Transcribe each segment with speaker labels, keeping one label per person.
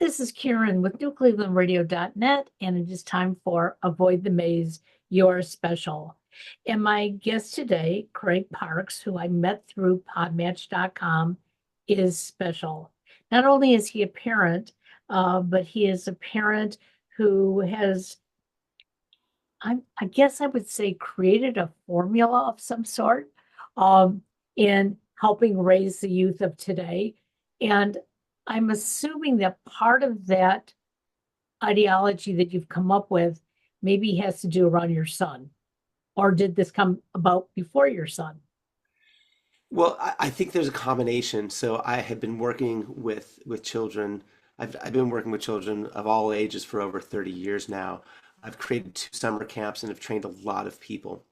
Speaker 1: This is Karen with newclevelandradio.net, and it is time for Avoid the Maze, Your Special. And my guest today, Craig Parks, who I met through podmatch.com, is special. Not only is he a parent, but he is a parent who has, I guess I would say, created a formula of some sort um, in helping raise the youth of today. And I'm assuming that part of that ideology that you've come up with maybe has to do around your son. Or did this come about before your son?
Speaker 2: Well, I think there's a combination. So I have been working with children. I've been working with children of all ages for over 30 years now. I've created 2 summer camps and have trained a lot of people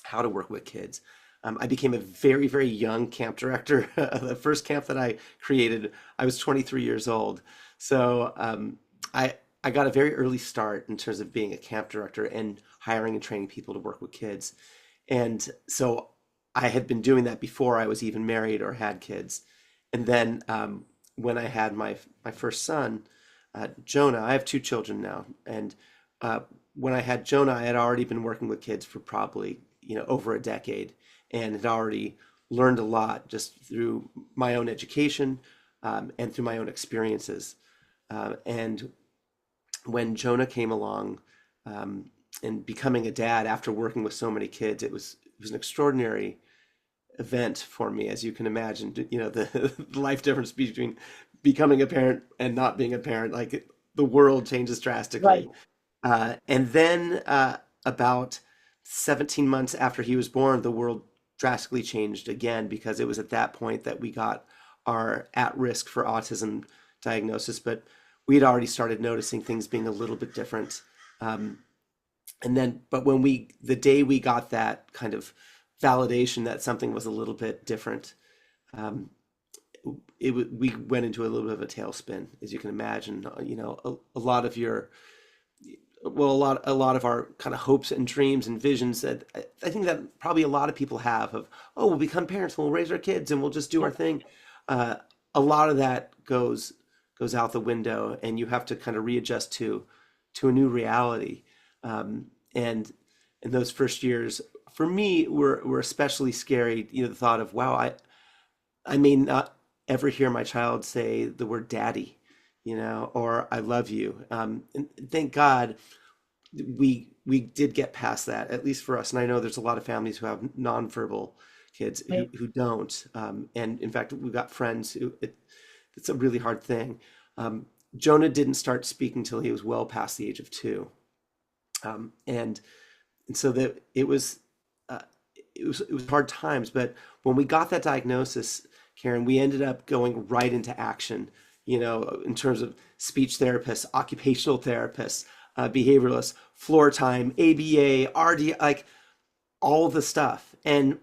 Speaker 2: how to work with kids. I became a very, very young camp director. The first camp that I created, I was 23 years old. So I got a very early start in terms of being a camp director and hiring and training people to work with kids. And so I had been doing that before I was even married or had kids. And then when I had my first son, Jonah, I have 2 children now. And when I had Jonah, I had already been working with kids for probably, over a decade and had already learned a lot just through my own education and through my own experiences. And when Jonah came along and becoming a dad after working with so many kids, it was an extraordinary event for me, as you can imagine. The life difference between becoming a parent and not being a parent, like the world changes
Speaker 1: Right.
Speaker 2: drastically. And then about 17 months after he was born, the world drastically changed again because it was at that point that we got our at risk for autism diagnosis, but we'd already started noticing things being a little bit different. Um, but the day we got that kind of validation that something was a little bit different, um, we went into a little bit of a tailspin, as you can imagine. A lot of a lot of our kind of hopes and dreams and visions that I think that probably a lot of people have of, oh, we'll become parents, we'll raise our kids, and we'll just do our
Speaker 1: Yep.
Speaker 2: thing. Uh, a lot of that goes out the window, and you have to kind of readjust to a new reality. And in those first years, for me, were especially scary. The thought of, wow, I may not ever hear my child say the word daddy, or I love you. And thank God we did get past that, at least for us. And I know there's a lot of families who have nonverbal kids
Speaker 1: Right.
Speaker 2: who don't. And in fact, we've got friends who it's a really hard thing. Jonah didn't start speaking till he was well past the age of 2. And so that uh, it was hard times. But when we got that diagnosis, Karen, we ended up going right into action. In terms of speech therapists, occupational therapists, behavioralists, floor time, ABA, RD, like all the stuff. And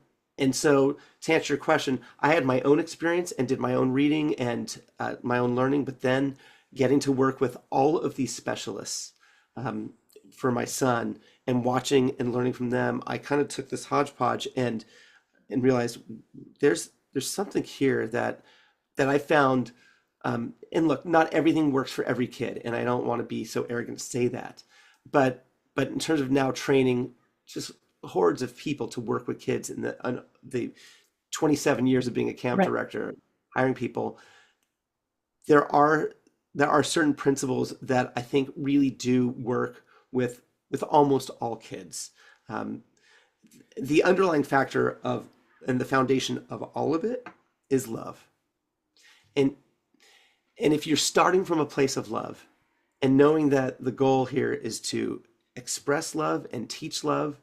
Speaker 2: so to answer your question, I had my own experience and did my own reading and my own learning, but then getting to work with all of these specialists um, for my son and watching and learning from them, I kind of took this hodgepodge and realized there's something here that I found. And look, not everything works for every kid, and I don't want to be so arrogant to say that, but in terms of now training just hordes of people to work with kids in the 27 years of being a camp
Speaker 1: Right.
Speaker 2: director, hiring people, there are there are certain principles that I think really do work with almost all kids. Um, the underlying factor of and the foundation of all of it is love. And and if you're starting from a place of love and knowing that the goal here is to express love and teach love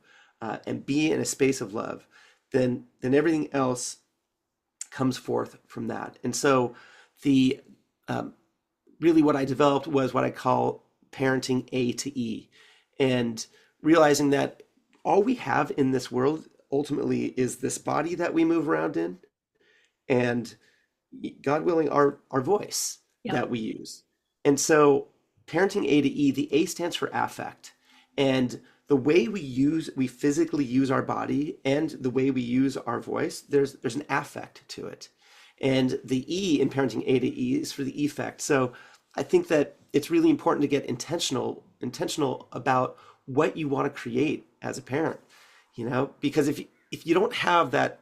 Speaker 2: and be in a space of love, then everything else comes forth from that. And so the um, really what I developed was what I call parenting A to E, and realizing that all we have in this world ultimately is this body that we move around in, and God willing, our voice
Speaker 1: Yep.
Speaker 2: that we use. And so parenting A to E, the A stands for affect. And the way we physically use our body and the way we use our voice, there's an affect to it. And the E in parenting A to E is for the effect. So I think that it's really important to get intentional about what you want to create as a parent, because if you don't have that,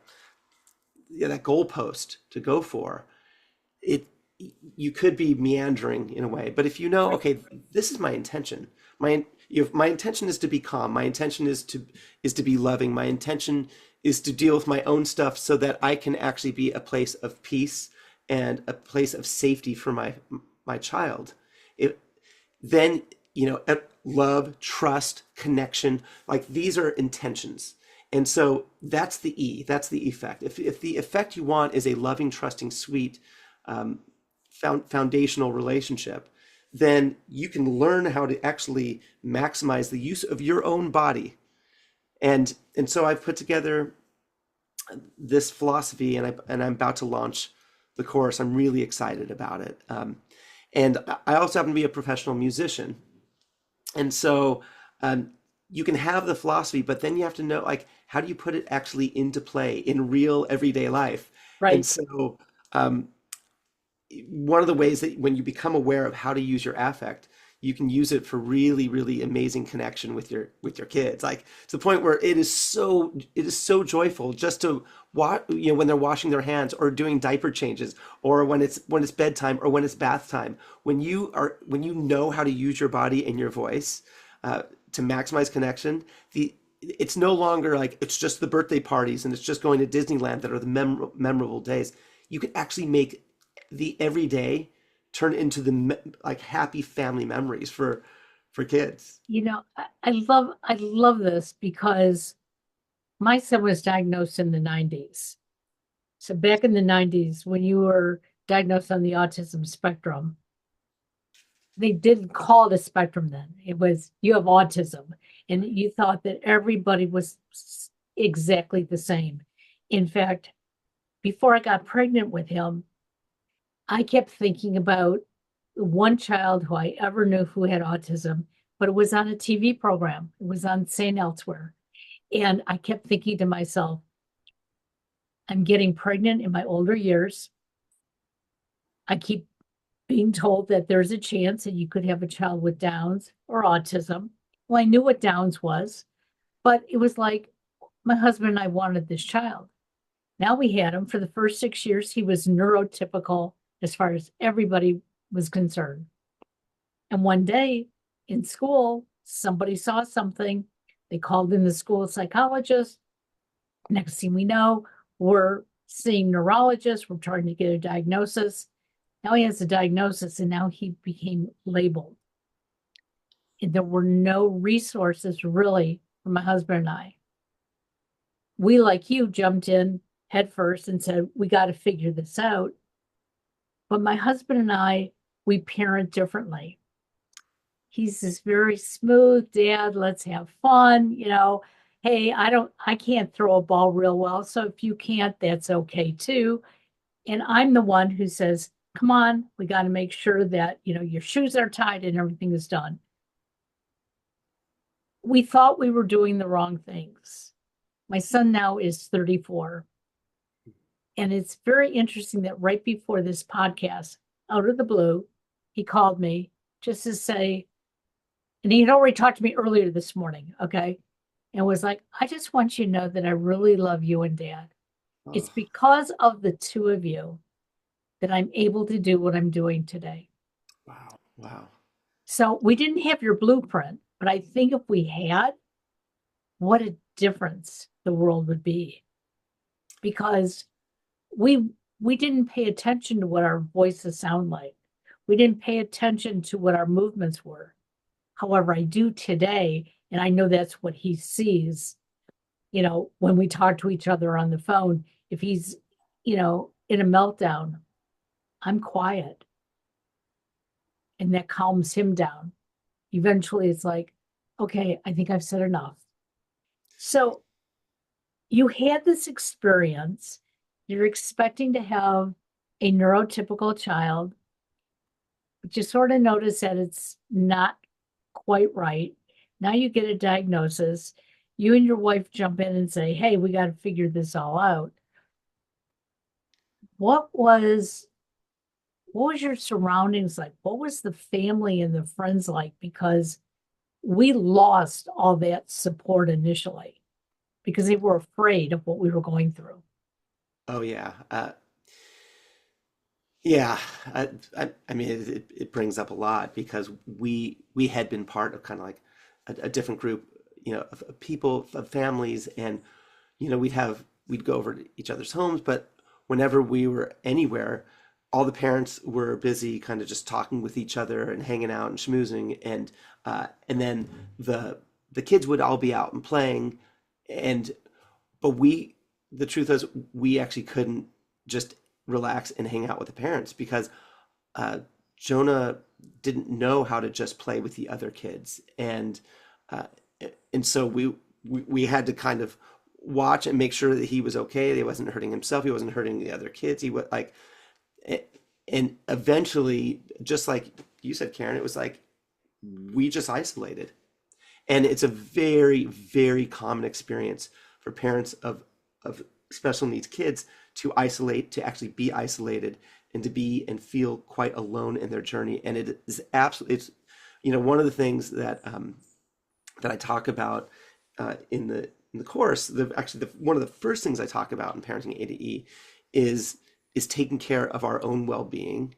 Speaker 2: yeah, that goalpost to go for, it you could be meandering in a way. But if you know,
Speaker 1: Right.
Speaker 2: okay, this is my intention. My intention is to be calm. My intention is to be loving. My intention is to deal with my own stuff so that I can actually be a place of peace and a place of safety for my child. It, then, love, trust, connection, like these are intentions. And so that's the that's the effect. If the effect you want is a loving, trusting, sweet, um, foundational relationship, then you can learn how to actually maximize the use of your own body. And so I've put together this philosophy, and I'm about to launch the course. I'm really excited about it. And I also happen to be a professional musician, and so um, you can have the philosophy, but then you have to know, like, how do you put it actually into play in real everyday life? And
Speaker 1: Right.
Speaker 2: so um, one of the ways that when you become aware of how to use your affect, you can use it for really, really amazing connection with your kids. Like to the point where it is so joyful just to watch, when they're washing their hands or doing diaper changes, or when it's bedtime or when it's bath time. When you know how to use your body and your voice to maximize connection, the it's no longer like it's just the birthday parties and it's just going to Disneyland that are the memorable days. You can actually make the everyday turn into like happy family memories for kids.
Speaker 1: I love this because my son was diagnosed in the 90s. So back in the 90s, when you were diagnosed on the autism spectrum, they didn't call it a spectrum then. It was you have autism, and you thought that everybody was exactly the same. In fact, before I got pregnant with him, I kept thinking about one child who I ever knew who had autism, but it was on a TV program. It was on St. Elsewhere. And I kept thinking to myself, I'm getting pregnant in my older years. I keep being told that there's a chance that you could have a child with Downs or autism. Well, I knew what Downs was, but it was like my husband and I wanted this child. Now we had him for the first 6 years. He was neurotypical as far as everybody was concerned. And one day in school, somebody saw something. They called in the school psychologist. Next thing we know, we're seeing neurologists. We're trying to get a diagnosis. Now he has a diagnosis, and now he became labeled. And there were no resources really for my husband and I. We, like you, jumped in headfirst and said, we got to figure this out. But my husband and I, we parent differently. He's this very smooth dad, let's have fun, hey, I can't throw a ball real well, so if you can't, that's okay too. And I'm the one who says, come on, we got to make sure that your shoes are tied and everything is done. We thought we were doing the wrong things. My son now is 34, and it's very interesting that right before this podcast, out of the blue, he called me just to say, and he had already talked to me earlier this morning, okay? And was like, I just want you to know that I really love you and Dad. It's
Speaker 2: Oh,
Speaker 1: because of the two of you that I'm able to do what I'm doing today.
Speaker 2: wow, wow.
Speaker 1: So we didn't have your blueprint, but I think if we had, what a difference the world would be. Because we we didn't pay attention to what our voices sound like. We didn't pay attention to what our movements were. However, I do today, and I know that's what he sees, when we talk to each other on the phone. If he's, in a meltdown, I'm quiet, and that calms him down. Eventually, it's like, okay, I think I've said enough. So you had this experience. You're expecting to have a neurotypical child, but you sort of notice that it's not quite right. Now you get a diagnosis. You and your wife jump in and say, hey, we got to figure this all out. What was what was your surroundings like? What was the family and the friends like? Because we lost all that support initially because they were afraid of what we were going through.
Speaker 2: Oh yeah. Yeah, I mean, it brings up a lot because we had been part of kind of like a different group, of people, of families, and we'd go over to each other's homes, but whenever we were anywhere, all the parents were busy kind of just talking with each other and hanging out and schmoozing, and then the kids would all be out and playing, and but the truth is, we actually couldn't just relax and hang out with the parents because uh, Jonah didn't know how to just play with the other kids, uh, and so we had to kind of watch and make sure that he was okay. That he wasn't hurting himself. He wasn't hurting the other kids. He was like, and eventually, just like you said, Karen, it was like we just isolated. And it's a very, very common experience for parents of special needs kids to isolate, to actually be isolated, and to be and feel quite alone in their journey. And it is absolutely, it's, one of the things that I talk about in the course. One of the first things I talk about in parenting A to E is taking care of our own well-being.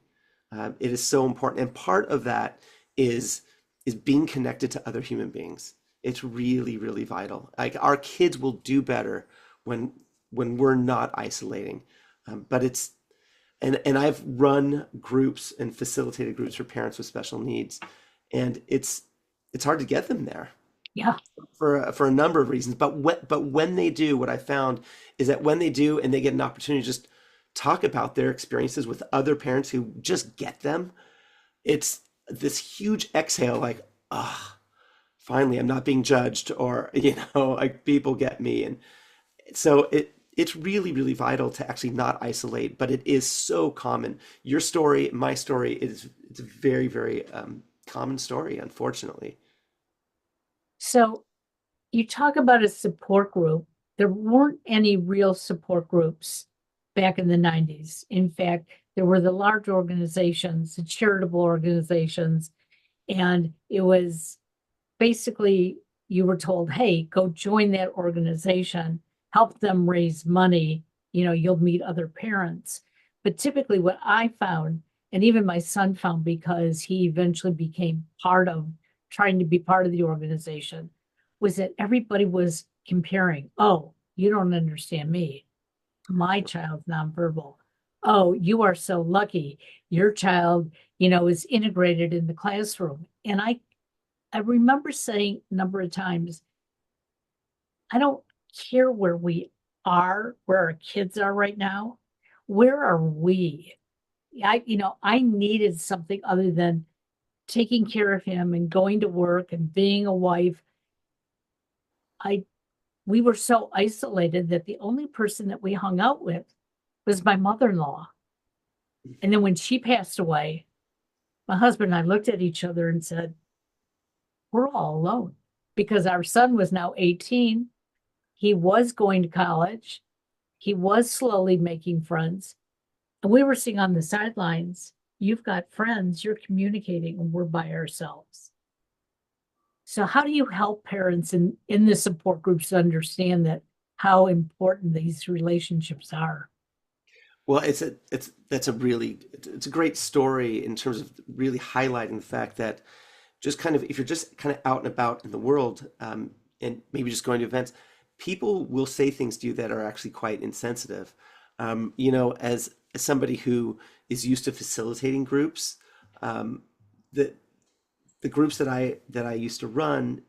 Speaker 2: It is so important, and part of that is is being connected to other human beings. It's really, really vital. Like our kids will do better when we're not isolating. But it's and I've run groups and facilitated groups for parents with special needs, and it's hard to get them there
Speaker 1: Yeah.
Speaker 2: for a number of reasons. But when they do, what I found is that when they do and they get an opportunity to just talk about their experiences with other parents who just get them, it's this huge exhale, like, ah, finally, I'm not being judged, or like people get me, and so it's really, really vital to actually not isolate. But it is so common. Your story, my story, it's a very, very common story, unfortunately.
Speaker 1: So you talk about a support group. There weren't any real support groups back in the 90s. In fact, there were the large organizations, the charitable organizations, and it was basically you were told, hey, go join that organization, help them raise money, you'll meet other parents. But typically, what I found, and even my son found because he eventually became part of trying to be part of the organization, was that everybody was comparing, oh, you don't understand me. My child's nonverbal. Oh, you are so lucky. Your child, is integrated in the classroom. And I remember saying a number of times, I don't care where we are, where our kids are right now. Where are we? I needed something other than taking care of him and going to work and being a wife. I We were so isolated that the only person that we hung out with was my mother-in-law. And then when she passed away, my husband and I looked at each other and said, we're all alone because our son was now 18. He was going to college. He was slowly making friends. And we were seeing on the sidelines, you've got friends, you're communicating, and we're by ourselves. So how do you help parents in the support groups to understand that how important these relationships are?
Speaker 2: Well, it's a great story in terms of really highlighting the fact that just kind of if you're just kind of out and about in the world, and maybe just going to events, people will say things to you that are actually quite insensitive. As somebody who is used to facilitating groups, the the groups that I used to run,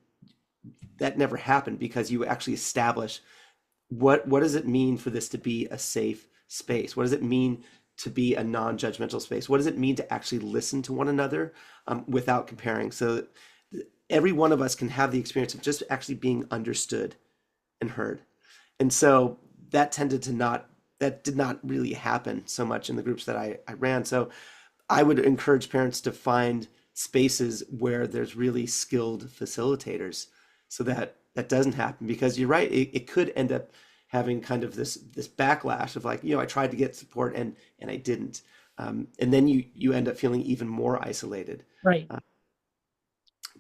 Speaker 2: that never happened because you actually establish what does it mean for this to be a safe space? What does it mean to be a non-judgmental space? What does it mean to actually listen to one another without comparing? So every one of us can have the experience of just actually being understood and heard. And so that did not really happen so much in the groups that I ran. So I would encourage parents to find spaces where there's really skilled facilitators so that that doesn't happen, because you're right, it could end up having kind of this backlash of like, I tried to get support and I didn't. And then you end up feeling even more isolated.
Speaker 1: Right.
Speaker 2: Uh,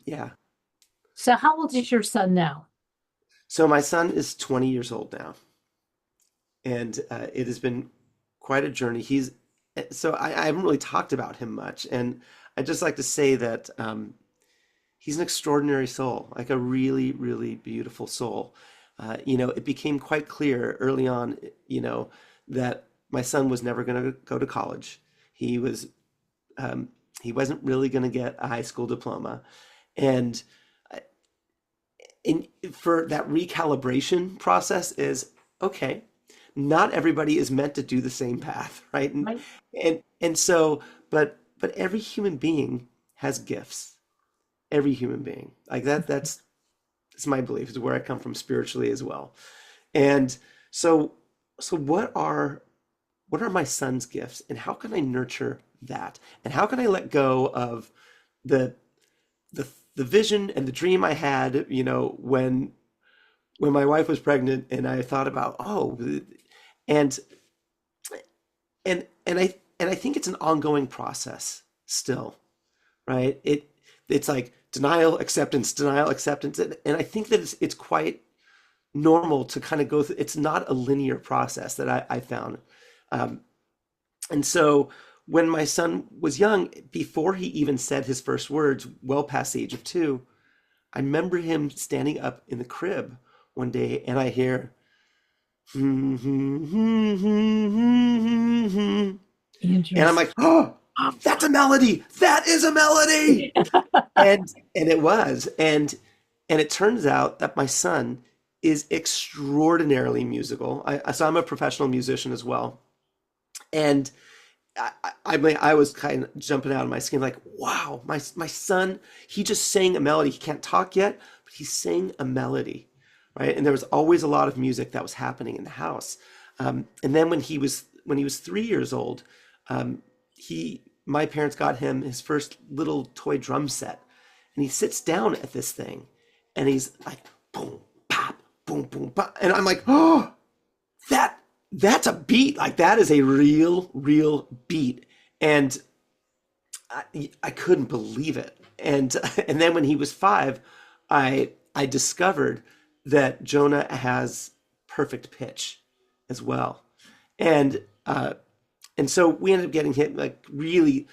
Speaker 2: yeah.
Speaker 1: So how old is your son now?
Speaker 2: So my son is 20 years old now, and it has been quite a journey. I haven't really talked about him much, and I just like to say that he's an extraordinary soul, like a really, really beautiful soul. It became quite clear early on, that my son was never going to go to college. He was um, he wasn't really going to get a high school diploma, and in for that recalibration process is okay. Not everybody is meant to do the same path, right? And
Speaker 1: Right.
Speaker 2: and so, but every human being has gifts. Every human being, like that's my belief. Is where I come from spiritually as well. And so what are my son's gifts, and how can I nurture that, and how can I let go of the the vision and the dream I had, when my wife was pregnant, and I thought about, and and I think it's an ongoing process still, right? It's like denial, acceptance, and I think that it's quite normal to kind of go through. It's not a linear process that I found. Um, and so when my son was young, before he even said his first words, well past the age of 2, I remember him standing up in the crib one day, and I hear, and I'm
Speaker 1: Interesting.
Speaker 2: like, oh, that's a melody. That is a melody. And it was. And it turns out that my son is extraordinarily musical. So I'm a professional musician as well. And mean, I was kind of jumping out of my skin, like, wow, my son, he just sang a melody. He can't talk yet, but he sang a melody, right? And there was always a lot of music that was happening in the house. And then when he was 3 years old, my parents got him his first little toy drum set, and he sits down at this thing, and he's like, boom, pop, boom, boom, pop, and I'm like, oh, that's a beat. Like that is a real beat. And I couldn't believe it. And then when he was 5, I discovered that Jonah has perfect pitch as well. And and so we ended up getting him, like, really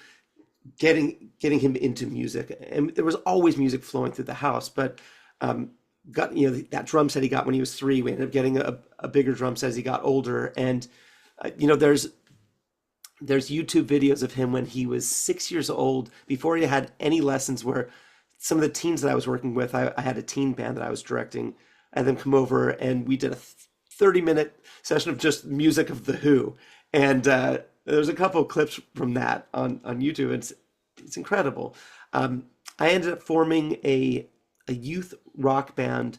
Speaker 2: getting him into music. And there was always music flowing through the house, but got that drum set he got when he was 3. We ended up getting a bigger drum set as he got older. And there's YouTube videos of him when he was 6 years old, before he had any lessons, where some of the teens that I was working with, I had a teen band that I was directing. I had them come over, and we did a 30-minute session of just music of The Who. And there's a couple of clips from that on YouTube. It's incredible. I ended up forming a youth rock band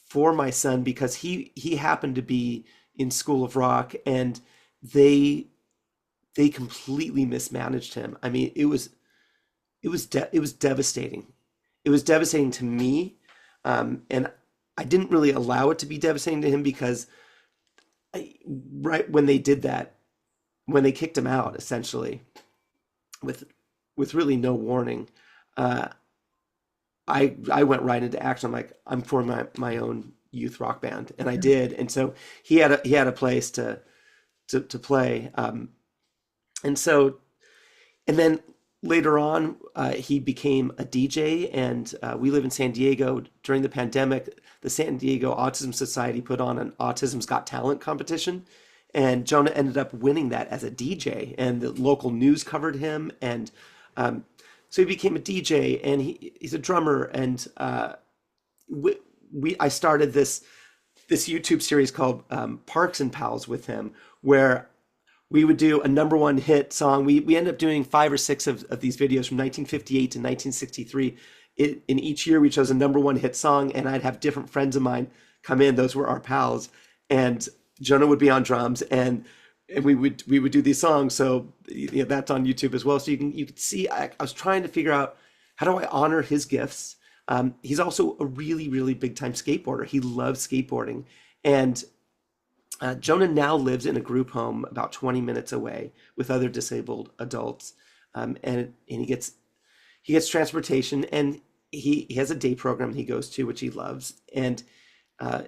Speaker 2: for my son, because he happened to be in School of Rock, and they completely mismanaged him. I mean, it was devastating. It was devastating to me, and I didn't really allow it to be devastating to him, because right when they did that, when they kicked him out, essentially, with really no warning, uh, I went right into action. I'm like, I'm forming my own youth rock band, and I did. And so he had a place to play, and so and then later on, he became a DJ, and we live in San Diego. During the pandemic, the San Diego Autism Society put on an Autism's Got Talent competition, and Jonah ended up winning that as a DJ, and the local news covered him, and so he became a DJ, and he's a drummer, and I started this YouTube series called Parks and Pals with him, where we would do a number one hit song. We ended up doing 5 or 6 of these videos from 1958 to 1963. In each year, we chose a number one hit song, and I'd have different friends of mine come in. Those were our pals, and Jonah would be on drums, and we would do these songs. So that's on YouTube as well. So you could see, I was trying to figure out, how do I honor his gifts. He's also a really big time skateboarder. He loves skateboarding, and Jonah now lives in a group home about 20 minutes away with other disabled adults, and he gets transportation, and he has a day program he goes to, which he loves, uh,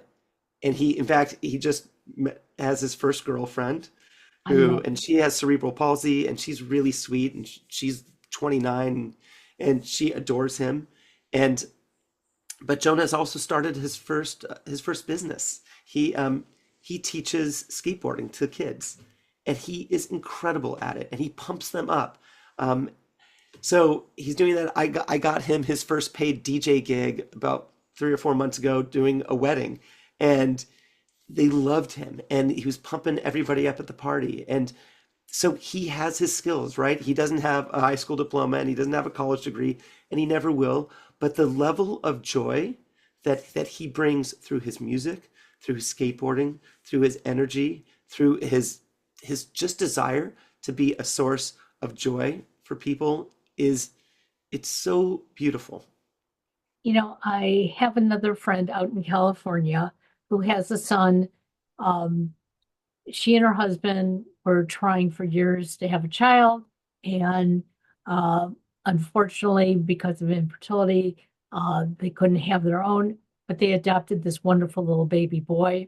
Speaker 2: and he, in fact, he just has his first girlfriend,
Speaker 1: I love
Speaker 2: and she has cerebral palsy, and she's really sweet, and she's 29, and she adores him, and but Jonah has also started his first business. He teaches skateboarding to kids, and he is incredible at it, and he pumps them up. Um, so he's doing that. I got him his first paid DJ gig about 3 or 4 months ago, doing a wedding, and they loved him, and he was pumping everybody up at the party. And so he has his skills, right? He doesn't have a high school diploma, and he doesn't have a college degree, and he never will. But the level of joy that he brings through his music, through his skateboarding, through his energy, through his just desire to be a source of joy for people is it's so beautiful.
Speaker 1: I have another friend out in California who has a son. Um, she and her husband were trying for years to have a child, and uh, unfortunately, because of infertility, they couldn't have their own, but they adopted this wonderful little baby boy,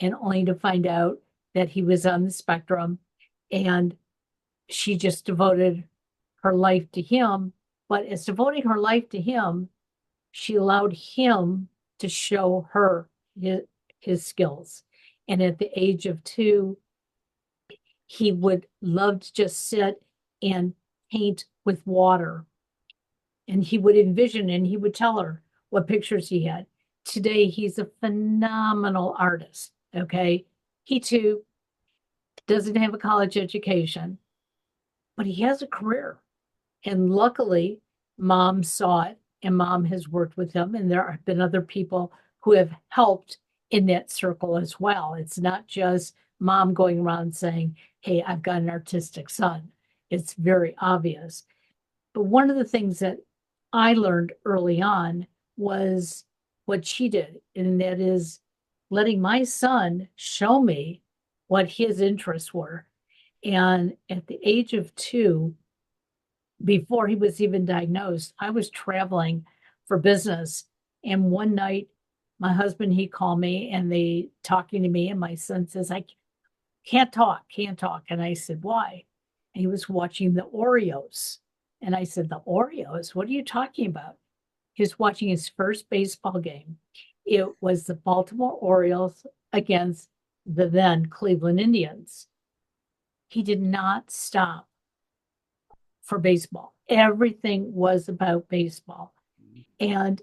Speaker 1: and only to find out that he was on the spectrum. And she just devoted her life to him. But as devoting her life to him, she allowed him to show her his skills. And at the age of 2, he would love to just sit and paint with water. And he would envision and he would tell her what pictures he had. Today, he's a phenomenal artist. Okay. He too doesn't have a college education, but he has a career. And luckily, mom saw it and mom has worked with him. And there have been other people who have helped in that circle as well. It's not just mom going around saying, hey, I've got an artistic son. It's very obvious. But one of the things that I learned early on was what she did, and that is letting my son show me what his interests were. And at the age of 2, before he was even diagnosed, I was traveling for business. And one night, my husband, he called me and they talking to me, and my son says, I can't talk, can't talk. And I said, why? And he was watching the Oreos. And I said, the Oreos? What are you talking about? He was watching his first baseball game. It was the Baltimore Orioles against the then Cleveland Indians. He did not stop for baseball. Everything was about baseball. And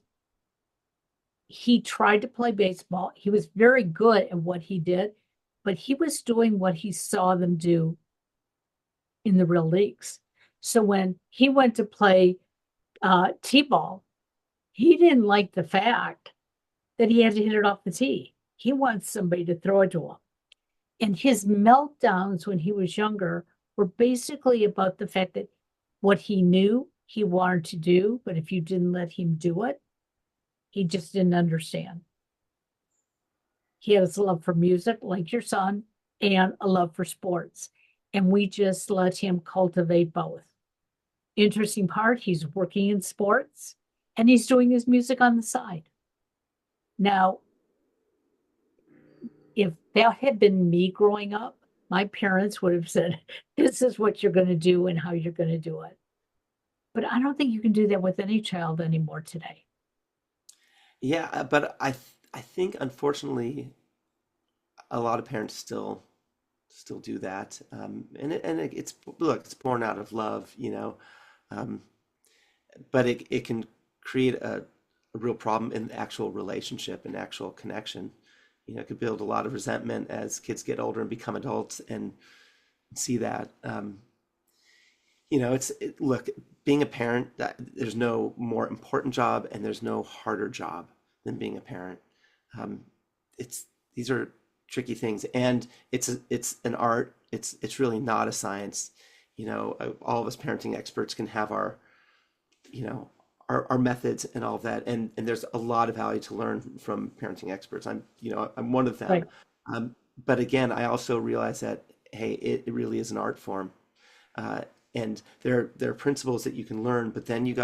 Speaker 1: he tried to play baseball. He was very good at what he did, but he was doing what he saw them do in the real leagues. So when he went to play T-ball, he didn't like the fact that he had to hit it off the tee. He wants somebody to throw it to him. And his meltdowns when he was younger were basically about the fact that what he knew he wanted to do, but if you didn't let him do it, he just didn't understand. He has a love for music, like your son, and a love for sports. And we just let him cultivate both. Interesting part, he's working in sports and he's doing his music on the side. Now, if that had been me growing up, my parents would have said, this is what you're going to do and how you're going to do it. But I don't think you can do that with any child anymore today.
Speaker 2: Yeah, but I think unfortunately a lot of parents still do that, it's look, it's born out of love, um, but it can create a real problem in the actual relationship and actual connection. It could build a lot of resentment as kids get older and become adults and see that. Look, being a parent, there's no more important job and there's no harder job than being a parent. Um, it's these are tricky things, and it's an art. It's really not a science. All of us parenting experts can have our methods and all of that, and there's a lot of value to learn from parenting experts. I'm one of them.
Speaker 1: Right.
Speaker 2: but again, I also realize that, hey, it really is an art form. Uh, and there are principles that you can learn, but then you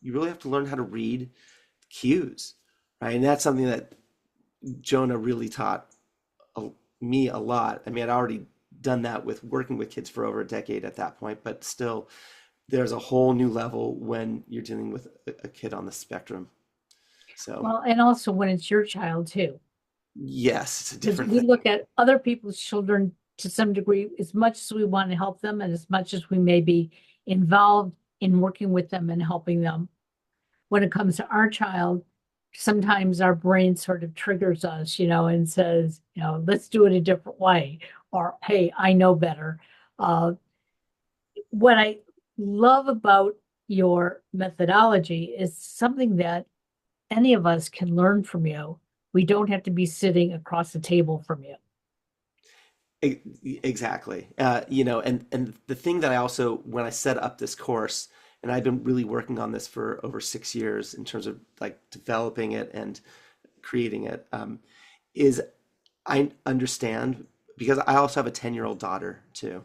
Speaker 2: really have to learn how to read cues, right? And that's something that Jonah really taught a, me a lot. I mean, I'd already done that with working with kids for over a decade at that point, but still, there's a whole new level when you're dealing with a kid on the spectrum. So,
Speaker 1: Well, and also when it's your child too,
Speaker 2: yes, it's a
Speaker 1: because
Speaker 2: different
Speaker 1: we
Speaker 2: thing.
Speaker 1: look at other people's children to some degree, as much as we want to help them and as much as we may be involved in working with them and helping them. When it comes to our child, sometimes our brain sort of triggers us, and says, let's do it a different way, or hey, I know better. Uh, what I love about your methodology is something that any of us can learn from you. We don't have to be sitting across the table from you.
Speaker 2: Exactly. And the thing that I also, when I set up this course, and I've been really working on this for over 6 years in terms of like developing it and creating it, is I understand because I also have a 10-year-old daughter too.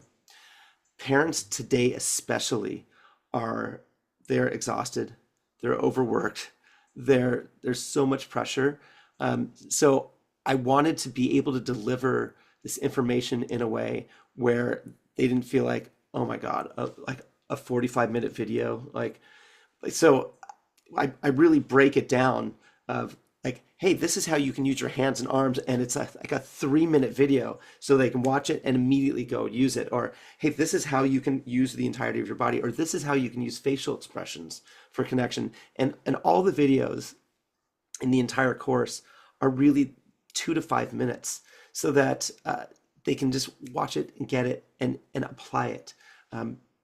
Speaker 2: Parents today, especially, are they're exhausted, they're overworked, there's so much pressure. So I wanted to be able to deliver this information in a way where they didn't feel like, oh my God, like a 45-minute video, so I really break it down of like, hey, this is how you can use your hands and arms, and it's like a 3-minute video, so they can watch it and immediately go use it. Or hey, this is how you can use the entirety of your body, or this is how you can use facial expressions for connection. And all the videos in the entire course are really 2 to 5 minutes, so that they can just watch it and get it and apply it,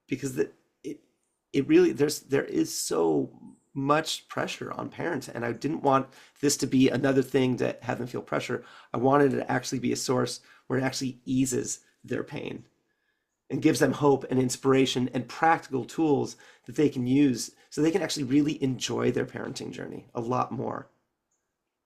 Speaker 2: because it it really there is so much pressure on parents, and I didn't want this to be another thing to have them feel pressure. I wanted it to actually be a source where it actually eases their pain and gives them hope and inspiration and practical tools that they can use so they can actually really enjoy their parenting journey a lot more.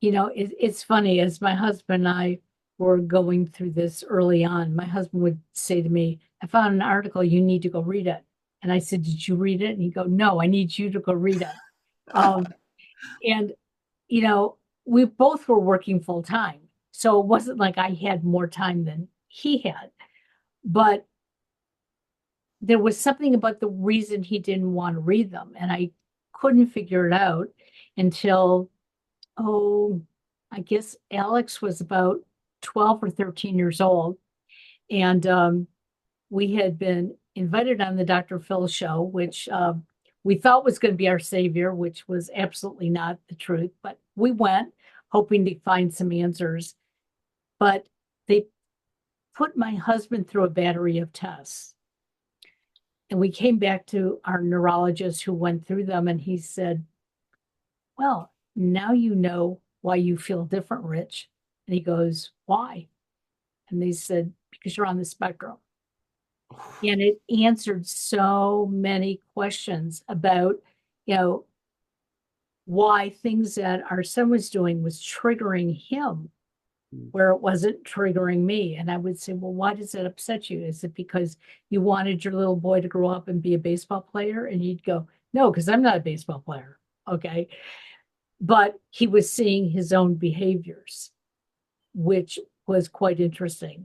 Speaker 1: It's funny, as my husband and I were going through this early on, my husband would say to me, I found an article, you need to go read it. And I said, did you read it? And he'd go, no, I need you to go read it. Um, and, you know, we both were working full time. So it wasn't like I had more time than he had. But there was something about the reason he didn't want to read them. And I couldn't figure it out until, oh, I guess Alex was about 12 or 13 years old. And we had been invited on the Dr. Phil show, which we thought was going to be our savior, which was absolutely not the truth. But we went hoping to find some answers. But they put my husband through a battery of tests. And we came back to our neurologist who went through them, and he said, well, now you know why you feel different, Rich. And he goes, why? And they said, because you're on the spectrum. And it answered so many questions about, you know, why things that our son was doing was triggering him where it wasn't triggering me. And I would say, well, why does that upset you? Is it because you wanted your little boy to grow up and be a baseball player? And he'd go, no, because I'm not a baseball player. Okay. But he was seeing his own behaviors, which was quite interesting.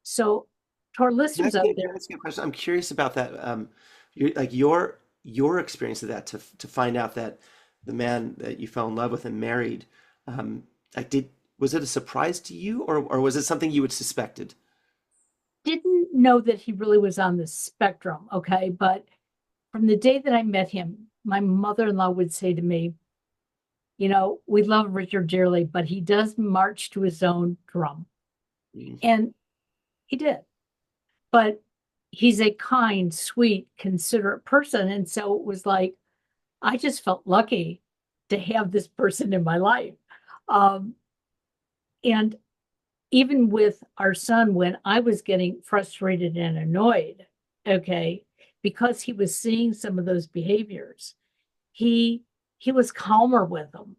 Speaker 1: So, to our listeners out
Speaker 2: Can I
Speaker 1: there,
Speaker 2: ask you a question? I'm curious about that. Your experience of that to find out that the man that you fell in love with and married, um, like did was it a surprise to you, or was it something you had suspected?
Speaker 1: didn't know that he really was on the spectrum. Okay. But from the day that I met him, my mother in law would say to me, we love Richard dearly, but he does march to his own drum.
Speaker 2: Mm.
Speaker 1: And he did. But he's a kind, sweet, considerate person. And so it was like, I just felt lucky to have this person in my life. Um, and even with our son, when I was getting frustrated and annoyed, okay, because he was seeing some of those behaviors, he he was calmer with them.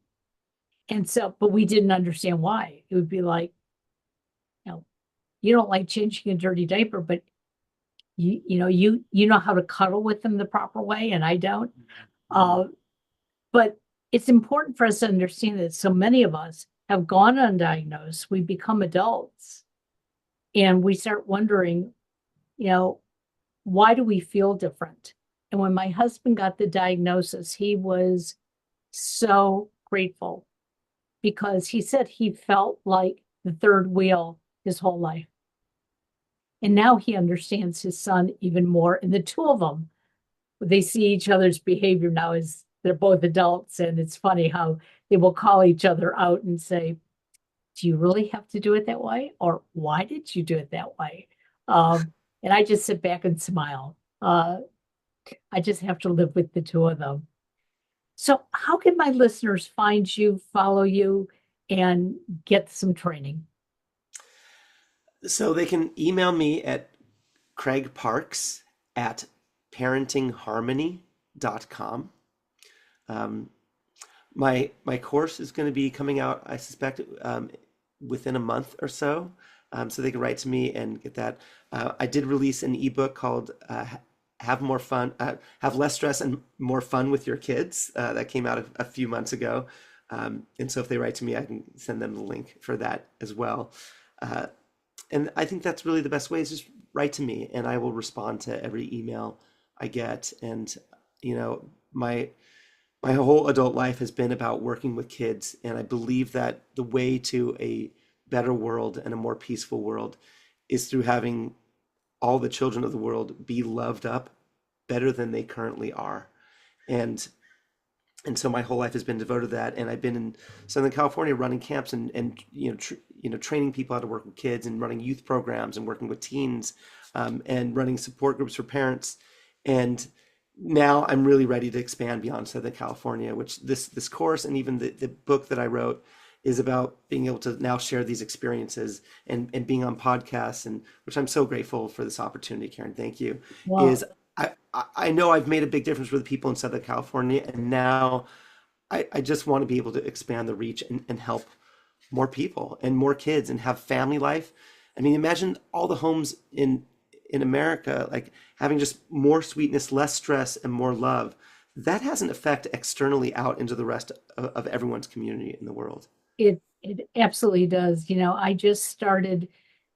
Speaker 1: And so, but we didn't understand why. It would be like, you don't like changing a dirty diaper, but you know how to cuddle with them the proper way, and I don't.
Speaker 2: Mhm.
Speaker 1: Uh, but it's important for us to understand that so many of us have gone undiagnosed. We become adults and we start wondering, you know, why do we feel different? And when my husband got the diagnosis, he was so grateful because he said he felt like the third wheel his whole life. And now he understands his son even more. And the two of them, they see each other's behavior now as they're both adults. And it's funny how they will call each other out and say, do you really have to do it that way? Or why did you do it that way? And I just sit back and smile. I just have to live with the two of them. So, how can my listeners find you, follow you, and get some training?
Speaker 2: So they can email me at craigparks at parentingharmony.com. Um, my course is going to be coming out, I suspect, within a month or so. So they can write to me and get that. I did release an ebook called Have Less Stress and More Fun with Your Kids. That came out a few months ago. And so if they write to me, I can send them the link for that as well. Uh, and I think that's really the best way is just write to me and I will respond to every email I get. And, you know, my whole adult life has been about working with kids, and I believe that the way to a better world and a more peaceful world is through having all the children of the world be loved up better than they currently are. And so my whole life has been devoted to that, and I've been in Southern California running camps and training people how to work with kids and running youth programs and working with teens, and running support groups for parents. And now I'm really ready to expand beyond Southern California, which this course and even the book that I wrote is about being able to now share these experiences and being on podcasts, and which I'm so grateful for this opportunity, Karen. Thank you.
Speaker 1: Wow.
Speaker 2: Is I know I've made a big difference for the people in Southern California, and now I just want to be able to expand the reach and help more people and more kids and have family life. I mean, imagine all the homes in America, like having just more sweetness, less stress, and more love. That has an effect externally out into the rest of everyone's community in the world.
Speaker 1: It absolutely does. I just started,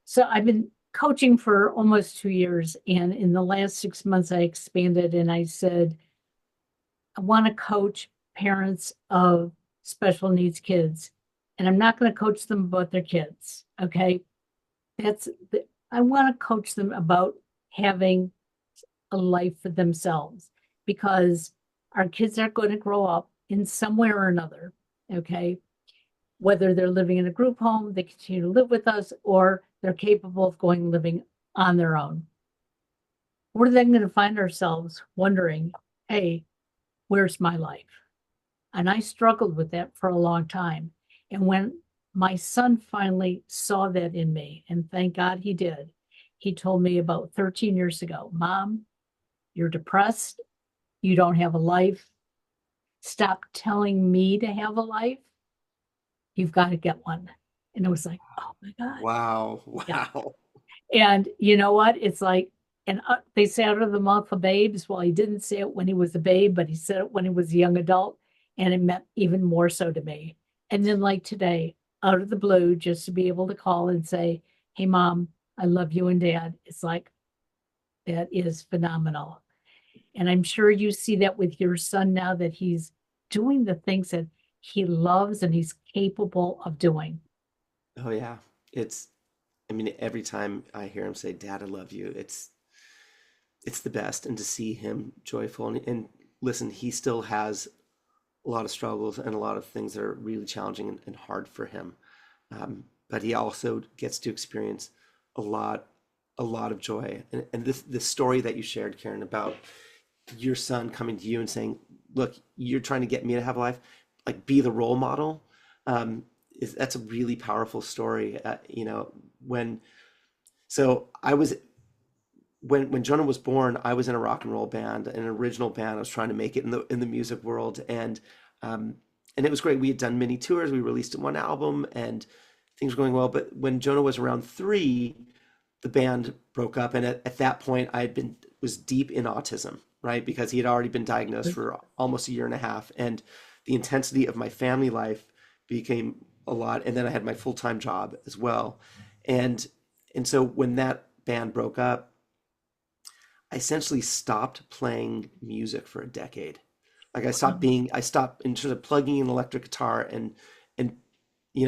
Speaker 1: so I've been coaching for almost 2 years, and in the last 6 months, I expanded and I said, I want to coach parents of special needs kids, and I'm not going to coach them about their kids. Okay. That's I want to coach them about having a life for themselves because our kids are going to grow up in somewhere or another. Okay. Whether they're living in a group home, they continue to live with us, or they're capable of going living on their own. We're then going to find ourselves wondering, hey, where's my life? And I struggled with that for a long time. And when my son finally saw that in me, and thank God he did, he told me about 13 years ago, Mom, you're depressed. You don't have a life. Stop telling me to have a life. You've got to get one. And it was like, oh my God.
Speaker 2: Wow.
Speaker 1: Yeah.
Speaker 2: Wow.
Speaker 1: And you know what? It's like, and they say out of the mouth of babes. Well, he didn't say it when he was a babe, but he said it when he was a young adult. And it meant even more so to me. And then, like today, out of the blue, just to be able to call and say, hey, Mom, I love you and Dad. It's like, that is phenomenal. And I'm sure you see that with your son now that he's doing the things that he loves and he's capable of doing.
Speaker 2: Oh yeah. It's I mean, every time I hear him say, "Dad, I love you," it's the best. And to see him joyful and listen, he still has a lot of struggles and a lot of things that are really challenging and hard for him. But he also gets to experience a lot, a lot of joy. And this story that you shared, Karen, about your son coming to you and saying, "Look, you're trying to get me to have a life, like be the role model." Is That's a really powerful story. When so I was when Jonah was born, I was in a rock and roll band, an original band. I was trying to make it in the music world, um, and it was great. We had done many tours. We released one album, and things were going well. But when Jonah was around 3, the band broke up, and at that point I had been was deep in autism, right? Because he had already been diagnosed for almost a year and a half, and the intensity of my family life became a lot. And then I had my full-time job as well, and so when that band broke up, I essentially stopped playing music for a decade. Like I stopped in terms of plugging in electric guitar, and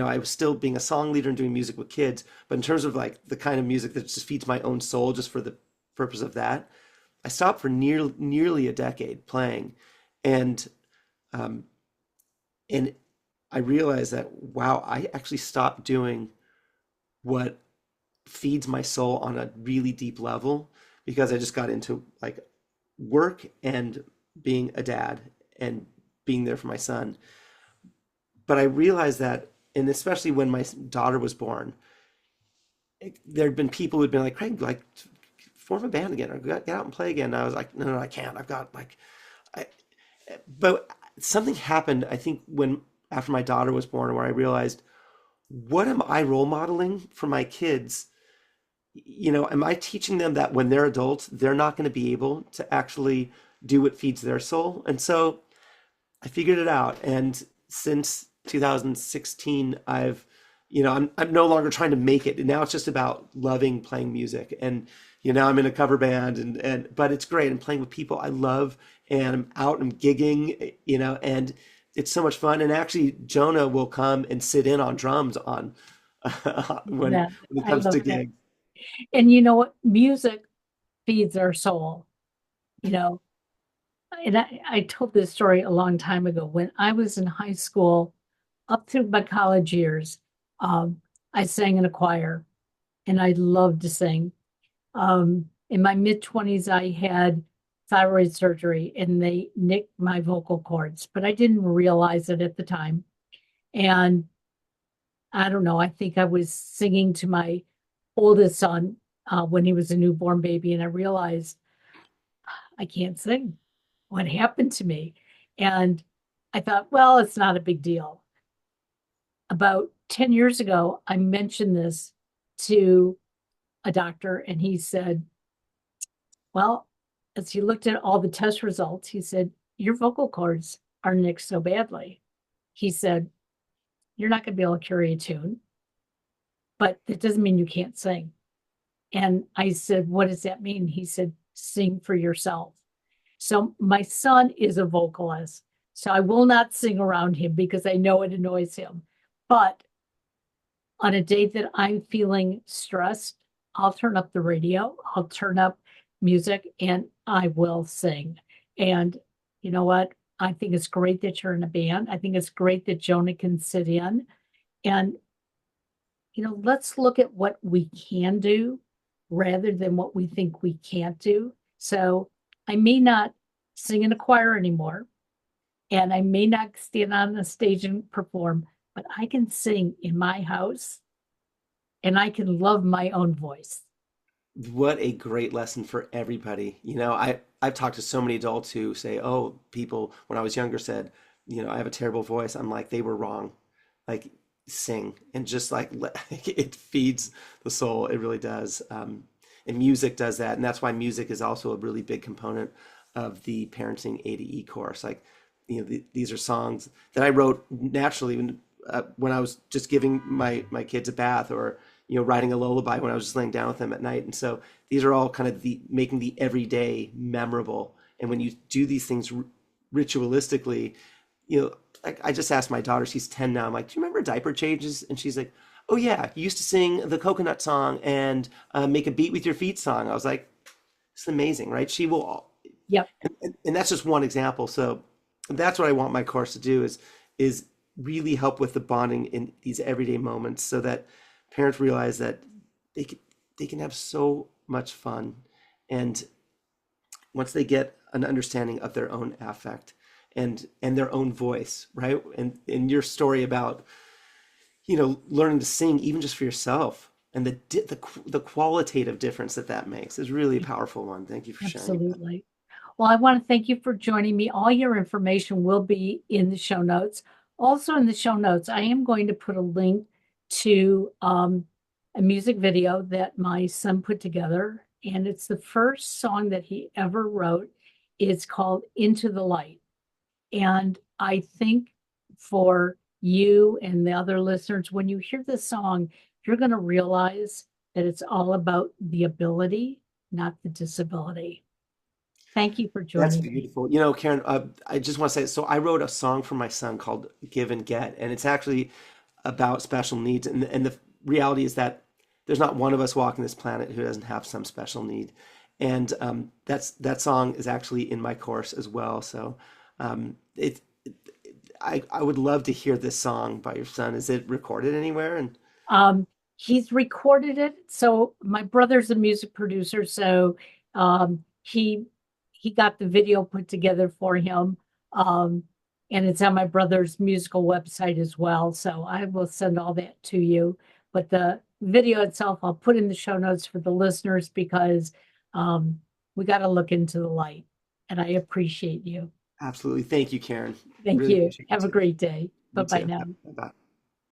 Speaker 2: I was still being a song leader and doing music with kids, but in terms of like the kind of music that just feeds my own soul, just for the purpose of that, I stopped for nearly a decade playing, and um, and I realized that wow, I actually stopped doing what feeds my soul on a really deep level because I just got into like work and being a dad and being there for my son. But I realized that, and especially when my daughter was born, there'd been people who'd been like, Craig, like, form a band again or get out and play again. And I was like, no, no, I can't. I've got like, I, but something happened, I think, when after my daughter was born, where I realized, what am I role modeling for my kids? Am I teaching them that when they're adults, they're not going to be able to actually do what feeds their soul? And so I figured it out. And since 2016, I'm no longer trying to make it. Now it's just about loving playing music. And I'm in a cover band, but it's great. I'm playing with people I love, and I'm out and gigging, and it's so much fun. And actually, Jonah will come and sit in on drums on when
Speaker 1: That
Speaker 2: it
Speaker 1: I
Speaker 2: comes to
Speaker 1: love that.
Speaker 2: gigs.
Speaker 1: And you know what? Music feeds our soul, you know. And I told this story a long time ago. When I was in high school, up through my college years, um, I sang in a choir and I loved to sing. In my mid-20s, I had thyroid surgery and they nicked my vocal cords, but I didn't realize it at the time. And I don't know, I think I was singing to my oldest son when he was a newborn baby, and I realized I can't sing. What happened to me? And I thought, well, it's not a big deal. About 10 years ago, I mentioned this to a doctor, and he said, well, as he looked at all the test results, he said, your vocal cords are nicked so badly. He said, you're not going to be able to carry a tune, but that doesn't mean you can't sing. And I said, what does that mean? He said, sing for yourself. So my son is a vocalist. So I will not sing around him because I know it annoys him. But on a day that I'm feeling stressed, I'll turn up the radio, I'll turn up music, and I will sing. And you know what? I think it's great that you're in a band. I think it's great that Jonah can sit in. And, let's look at what we can do rather than what we think we can't do. So I may not sing in a choir anymore, and I may not stand on the stage and perform, but I can sing in my house and I can love my own voice.
Speaker 2: What a great lesson for everybody. I've talked to so many adults who say, "Oh, people when I was younger said, I have a terrible voice." I'm like, they were wrong. Like, sing and just like it feeds the soul. It really does. And music does that, and that's why music is also a really big component of the parenting A to E course. Like, these are songs that I wrote naturally when I was just giving my kids a bath, or writing a lullaby when I was just laying down with them at night. And so these are all kind of the making the everyday memorable. And when you do these things ritualistically, like I just asked my daughter, she's 10 now. I'm like, do you remember diaper changes? And she's like, oh yeah, you used to sing the coconut song and make a beat with your feet song. I was like, it's amazing, right? She will,
Speaker 1: Yep,
Speaker 2: and that's just one example. So that's what I want my course to do is really help with the bonding in these everyday moments, so that parents realize that they can they can have so much fun, and once they get an understanding of their own affect and their own voice, right? And in your story about learning to sing even just for yourself, and the qualitative difference that makes is really a powerful one. Thank you for sharing that.
Speaker 1: absolutely. Well, I want to thank you for joining me. All your information will be in the show notes. Also, in the show notes, I am going to put a link to a music video that my son put together, and it's the first song that he ever wrote. It's called Into the Light. And I think for you and the other listeners, when you hear this song, you're going to realize that it's all about the ability, not the disability. Thank you for
Speaker 2: That's
Speaker 1: joining me.
Speaker 2: beautiful. You know, Karen, I just want to say, so I wrote a song for my son called Give and Get, and it's actually about special needs. And the reality is that there's not one of us walking this planet who doesn't have some special need. And that song is actually in my course as well. So I would love to hear this song by your son. Is it recorded anywhere? And
Speaker 1: Um, he's recorded it. So my brother's a music producer, so he got the video put together for him. Um, and it's on my brother's musical website as well. So I will send all that to you. But the video itself, I'll put in the show notes for the listeners because um, we got to look into the light. And I appreciate you.
Speaker 2: absolutely. Thank you, Karen.
Speaker 1: Thank
Speaker 2: Really
Speaker 1: you.
Speaker 2: appreciate you
Speaker 1: Have a
Speaker 2: too.
Speaker 1: great day. Bye
Speaker 2: You
Speaker 1: bye
Speaker 2: too.
Speaker 1: now.
Speaker 2: Bye.